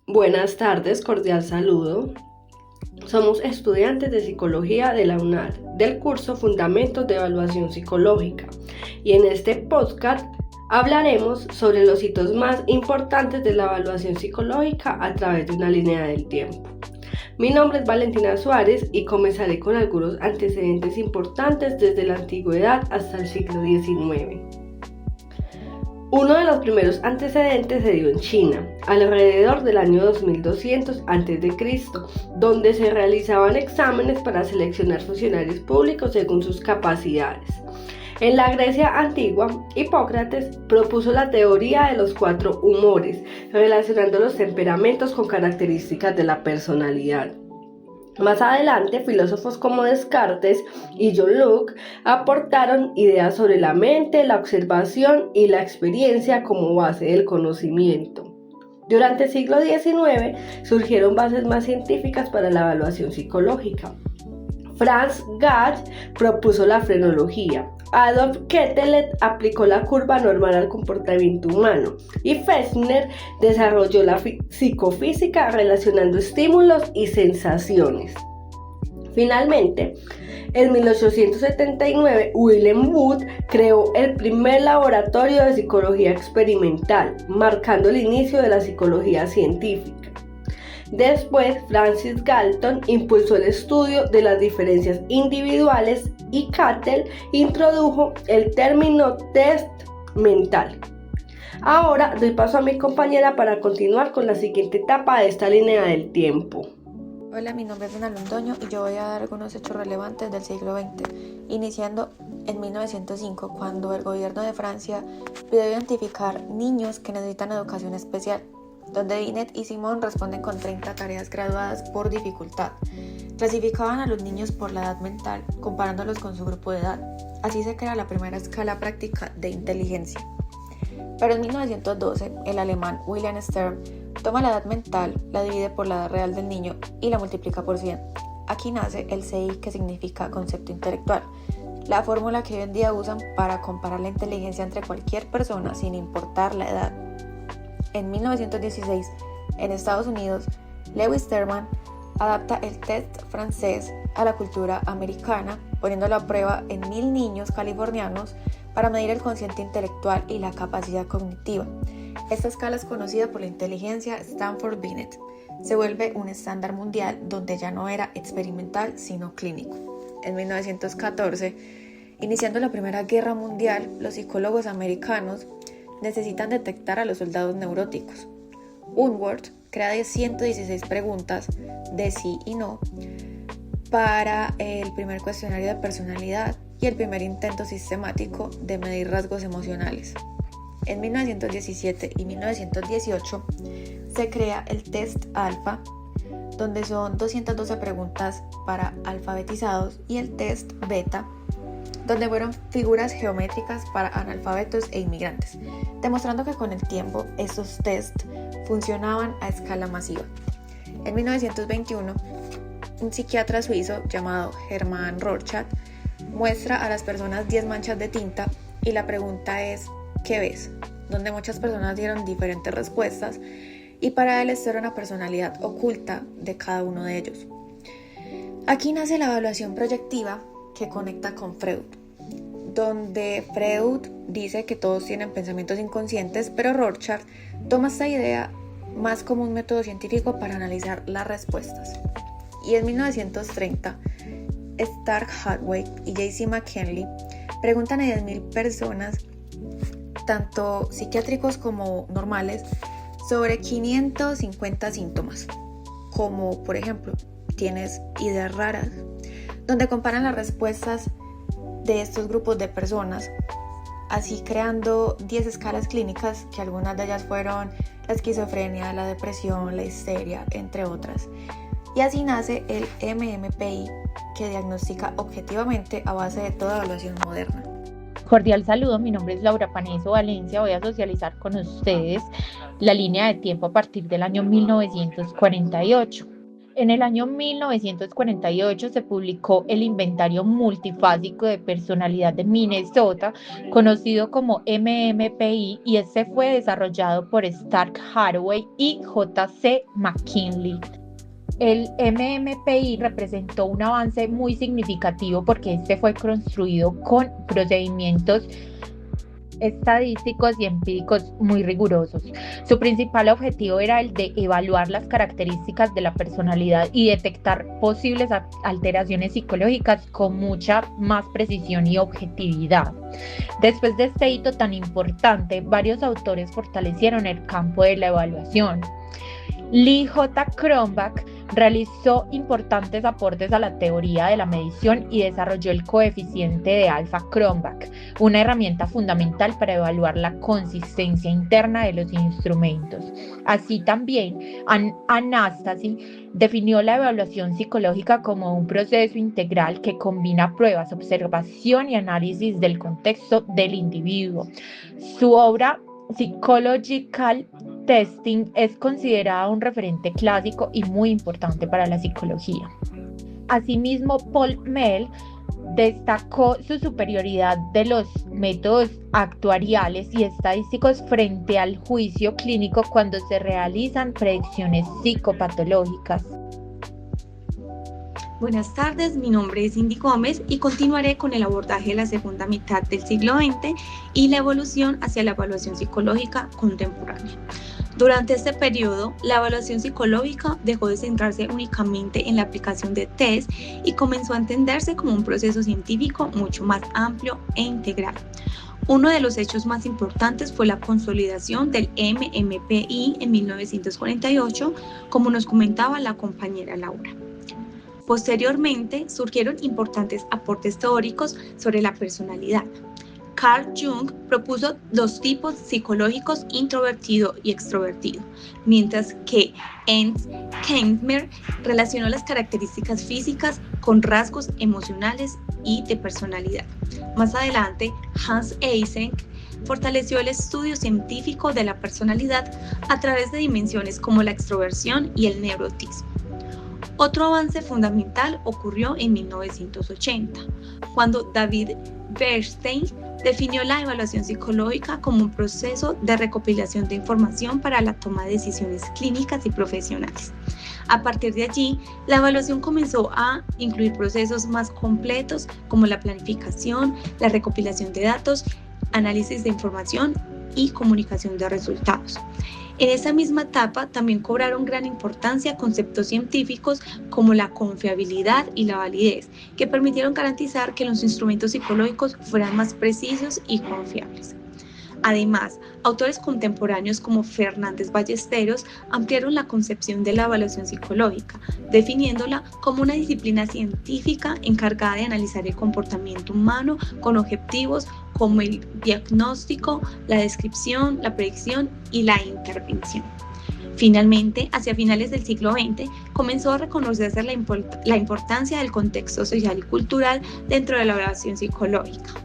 Buenas tardes, cordial saludo. Somos estudiantes de Psicología de la UNAD, del curso Fundamentos de Evaluación Psicológica, y en este podcast hablaremos sobre los hitos más importantes de la evaluación psicológica a través de una línea del tiempo. Mi nombre es Valentina Suárez y comenzaré con algunos antecedentes importantes desde la antigüedad hasta el siglo XIX. Uno de los primeros antecedentes se dio en China, alrededor del año 2200 a.C., donde se realizaban exámenes para seleccionar funcionarios públicos según sus capacidades. En la Grecia antigua, Hipócrates propuso la teoría de los 4 humores, relacionando los temperamentos con características de la personalidad. Más adelante, filósofos como Descartes y John Locke aportaron ideas sobre la mente, la observación y la experiencia como base del conocimiento. Durante el siglo XIX surgieron bases más científicas para la evaluación psicológica. Franz Gall propuso la frenología, Adolf Quetelet aplicó la curva normal al comportamiento humano y Fechner desarrolló la psicofísica relacionando estímulos y sensaciones. Finalmente, en 1879, William Wood creó el primer laboratorio de psicología experimental, marcando el inicio de la psicología científica. Después, Francis Galton impulsó el estudio de las diferencias individuales y Cattell introdujo el término test mental. Ahora doy paso a mi compañera para continuar con la siguiente etapa de esta línea del tiempo. Hola, mi nombre es Ana Londoño y yo voy a dar algunos hechos relevantes del siglo XX, iniciando en 1905, cuando el gobierno de Francia pidió identificar niños que necesitan educación especial, donde Binet y Simon responden con 30 tareas graduadas por dificultad. Clasificaban a los niños por la edad mental, comparándolos con su grupo de edad. Así se crea la primera escala práctica de inteligencia. Pero en 1912, el alemán William Stern toma la edad mental, la divide por la edad real del niño y la multiplica por 100. Aquí nace el CI, que significa concepto intelectual, la fórmula que hoy en día usan para comparar la inteligencia entre cualquier persona sin importar la edad. En 1916, en Estados Unidos, Lewis Terman adapta el test francés a la cultura americana, poniéndolo a prueba en 1000 niños californianos para medir el cociente intelectual y la capacidad cognitiva. Esta escala es conocida por la inteligencia Stanford-Binet. Se vuelve un estándar mundial donde ya no era experimental sino clínico. En 1914, iniciando la Primera Guerra Mundial, los psicólogos americanos necesitan detectar a los soldados neuróticos. Unworth crea 116 preguntas de sí y no para el primer cuestionario de personalidad y el primer intento sistemático de medir rasgos emocionales. En 1917 y 1918 se crea el test alfa, donde son 212 preguntas para alfabetizados, y el test beta, donde fueron figuras geométricas para analfabetos e inmigrantes, demostrando que con el tiempo estos tests funcionaban a escala masiva. En 1921, un psiquiatra suizo llamado Hermann Rorschach muestra a las personas 10 manchas de tinta y la pregunta es ¿qué ves?, donde muchas personas dieron diferentes respuestas y para él esto era una personalidad oculta de cada uno de ellos. Aquí nace la evaluación proyectiva, que conecta con Freud, donde Freud dice que todos tienen pensamientos inconscientes, pero Rorschach toma esta idea más como un método científico para analizar las respuestas. Y en 1930, Stark Hathaway y J.C. McKinley preguntan a 10.000 personas, tanto psiquiátricos como normales, sobre 550 síntomas, como por ejemplo, ¿tienes ideas raras?, donde comparan las respuestas de estos grupos de personas, así creando 10 escalas clínicas, que algunas de ellas fueron la esquizofrenia, la depresión, la histeria, entre otras. Y así nace el MMPI, que diagnostica objetivamente a base de toda evaluación moderna. Cordial saludo, mi nombre es Laura Paneso Valencia, voy a socializar con ustedes la línea de tiempo a partir del año 1948. En el año 1948 se publicó el Inventario Multifásico de Personalidad de Minnesota, conocido como MMPI, y este fue desarrollado por Stark Hathaway y J.C. McKinley. El MMPI representó un avance muy significativo porque este fue construido con procedimientos estadísticos y empíricos muy rigurosos. Su principal objetivo era el de evaluar las características de la personalidad y detectar posibles alteraciones psicológicas con mucha más precisión y objetividad. Después de este hito tan importante, varios autores fortalecieron el campo de la evaluación. Lee J. Cronbach realizó importantes aportes a la teoría de la medición y desarrolló el coeficiente de alfa-Cronbach, una herramienta fundamental para evaluar la consistencia interna de los instrumentos. Así también, Anastasi definió la evaluación psicológica como un proceso integral que combina pruebas, observación y análisis del contexto del individuo. Su obra Psychological Testing es considerada un referente clásico y muy importante para la psicología. Asimismo, Paul Meehl destacó su superioridad de los métodos actuariales y estadísticos frente al juicio clínico cuando se realizan predicciones psicopatológicas. Buenas tardes, mi nombre es Cindy Gómez y continuaré con el abordaje de la segunda mitad del siglo XX y la evolución hacia la evaluación psicológica contemporánea. Durante este periodo, la evaluación psicológica dejó de centrarse únicamente en la aplicación de test y comenzó a entenderse como un proceso científico mucho más amplio e integral. Uno de los hechos más importantes fue la consolidación del MMPI en 1948, como nos comentaba la compañera Laura. Posteriormente, surgieron importantes aportes teóricos sobre la personalidad. Carl Jung propuso los tipos psicológicos introvertido y extrovertido, mientras que Ernst Kempner relacionó las características físicas con rasgos emocionales y de personalidad. Más adelante, Hans Eysenck fortaleció el estudio científico de la personalidad a través de dimensiones como la extroversión y el neuroticismo. Otro avance fundamental ocurrió en 1980, cuando David Bernstein definió la evaluación psicológica como un proceso de recopilación de información para la toma de decisiones clínicas y profesionales. A partir de allí, la evaluación comenzó a incluir procesos más completos como la planificación, la recopilación de datos, análisis de información y comunicación de resultados. En esa misma etapa también cobraron gran importancia conceptos científicos como la confiabilidad y la validez, que permitieron garantizar que los instrumentos psicológicos fueran más precisos y confiables. Además, autores contemporáneos como Fernández Ballesteros ampliaron la concepción de la evaluación psicológica, definiéndola como una disciplina científica encargada de analizar el comportamiento humano con objetivos como el diagnóstico, la descripción, la predicción y la intervención. Finalmente, hacia finales del siglo XX, comenzó a reconocerse la importancia del contexto social y cultural dentro de la evaluación psicológica.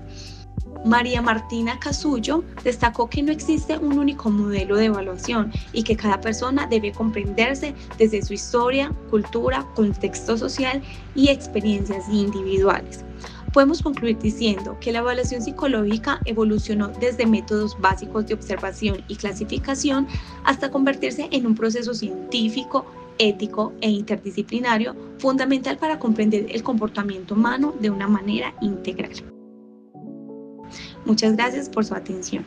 María Martina Casullo destacó que no existe un único modelo de evaluación y que cada persona debe comprenderse desde su historia, cultura, contexto social y experiencias individuales. Podemos concluir diciendo que la evaluación psicológica evolucionó desde métodos básicos de observación y clasificación hasta convertirse en un proceso científico, ético e interdisciplinario fundamental para comprender el comportamiento humano de una manera integral. Muchas gracias por su atención.